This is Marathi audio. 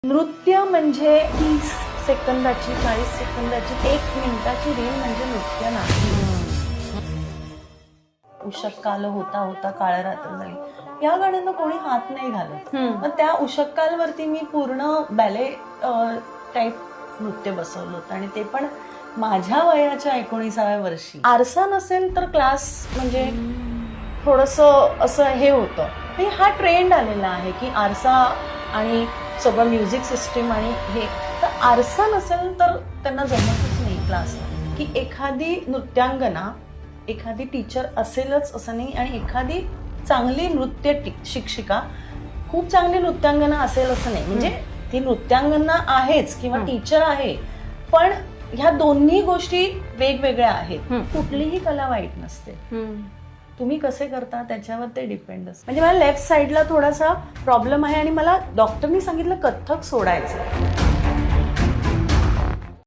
नृत्य म्हणजे 30 सेकंदाची 40 सेकंदाची 1 मिनिटाची रील म्हणजे नृत्य नाही. उषक्काल होता होता काळ रात्र झाली या गाण्यांना कोणी हात नाही घालत. मग त्या उषक्कालवरती मी पूर्ण बॅले टाईप नृत्य बसवलं होतं आणि ते पण माझ्या वयाच्या 19व्या वर्षी. आरसा नसेल तर क्लास म्हणजे थोडंसं असं हे होतं. हा ट्रेंड आलेला आहे की आरसा आणि सगळं म्युझिक सिस्टीम आणि हे, तर आरसा नसेल तर त्यांना जमतच नाही क्लासला. की एखादी नृत्यांगना एखादी टीचर असेलच असं नाही आणि एखादी चांगली नृत्य शिक्षिका खूप चांगली नृत्यांगना असेल असं नाही. म्हणजे ती नृत्यांगना आहेच किंवा टीचर आहे, पण ह्या दोन्ही गोष्टी वेगवेगळ्या आहेत. कुठलीही कला वाईट नसते. तुम्ही कसे करता त्याच्यावर ते डिपेंड असतं. म्हणजे मला लेफ्ट साईडला थोडासा प्रॉब्लेम आहे आणि मला डॉक्टरनी सांगितलं कथ्थक सोडायचं.